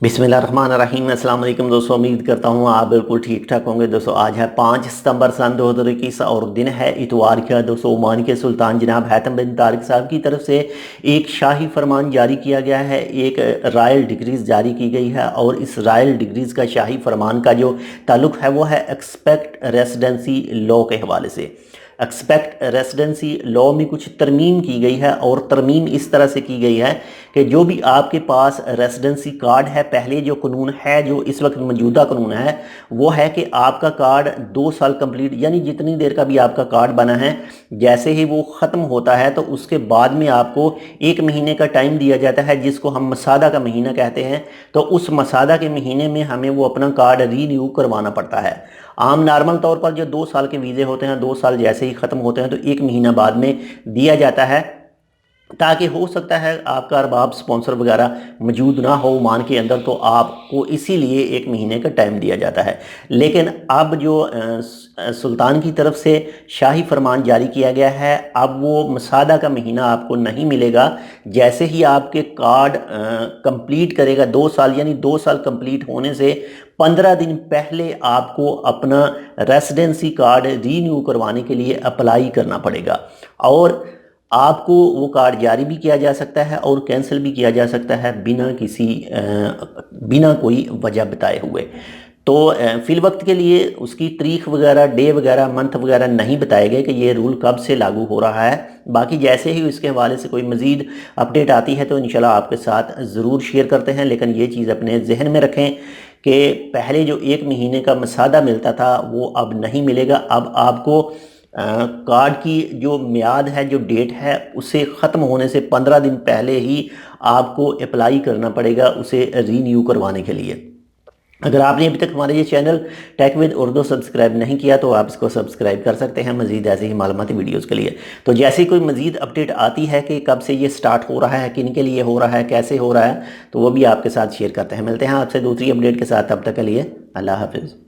बिस्मिल्लाहिर्रहमानिर्रहीम। अस्सलाम वालेकुम दोस्तों, उम्मीद करता हूँ आप बिल्कुल ठीक ठाक होंगे। दोस्तों आज है 5 सितंबर सन 2021 और दिन है इतवार का। दोस्तों ओमान के सुल्तान जनाब हैतम बिन तारिक साहब की तरफ से एक शाही फरमान जारी किया गया है, एक रॉयल डिक्रीज़ जारी की गई है। और इस रॉयल डिक्रीज़ का शाही फरमान का जो ताल्लुक़ है वो है एक्सपेक्ट रेसिडेंसी लॉ के हवाले से। एक्सपेक्ट रेसिडेंसी लॉ में कुछ तरमीम की गई है, और तरमीम इस तरह से की गई है कि जो भी आपके पास रेसिडेंसी कार्ड है, पहले जो कानून है, जो इस वक्त मौजूदा कानून है वो है कि आपका कार्ड 2 साल कंप्लीट, यानी जितनी देर का भी आपका कार्ड बना है, जैसे ही वो ख़त्म होता है तो उसके बाद में आपको 1 महीने का टाइम दिया जाता है, जिसको हम मसादा का महीना कहते हैं। तो उस मसादा के महीने में हमें वो अपना कार्ड रीन्यू करवाना पड़ता है। आम नॉर्मल तौर पर जो 2 साल के वीज़े होते हैं, 2 साल जैसे ही ख़त्म होते हैं तो 1 महीना बाद में दिया जाता है, ताकि हो सकता है आपका अरबाब स्पॉन्सर वगैरह मौजूद ना हो ओमान के अंदर, तो आपको इसीलिए 1 महीने का टाइम दिया जाता है। लेकिन अब जो सुल्तान की तरफ से शाही फरमान जारी किया गया है, अब वो मसादा का महीना आपको नहीं मिलेगा। जैसे ही आपके कार्ड कंप्लीट करेगा 2 साल, यानी 2 साल कंप्लीट होने से 15 दिन पहले आपको अपना रेसिडेंसी कार्ड रीन्यू करवाने के लिए अप्लाई करना पड़ेगा। और आपको वो कार्ड जारी भी किया जा सकता है और कैंसिल भी किया जा सकता है बिना कोई वजह बताए हुए। तो फिल वक्त के लिए उसकी तारीख वगैरह, डे वगैरह, मंथ वगैरह नहीं बताए गए कि ये रूल कब से लागू हो रहा है। बाकी जैसे ही इसके हवाले से कोई मज़ीद अपडेट आती है तो इंशाल्लाह आपके साथ ज़रूर शेयर करते हैं। लेकिन ये चीज़ अपने जहन में रखें कि पहले जो 1 महीने का मसादा मिलता था वो अब नहीं मिलेगा। अब आपको कार्ड की जो मियाद है, जो डेट है, उसे ख़त्म होने से 15 दिन पहले ही आपको अप्लाई करना पड़ेगा उसे रीन्यू करवाने के लिए। अगर आपने अभी तक हमारे ये channel tech with Urdu subscribe नहीं किया तो आप इसको सब्सक्राइब कर सकते हैं मज़ीद ऐसे ही मालूमाती वीडियोज़ के लिए। तो जैसे कोई मज़ीद अपडेट आती है कि कब से ये स्टार्ट हो रहा है, किन के लिए हो रहा है, कैसे हो रहा है, तो वो भी आपके साथ शेयर करते हैं। मिलते हैं आपसे दूसरी अपडेट के साथ, तब तक के लिए अल्लाह हाफिज़।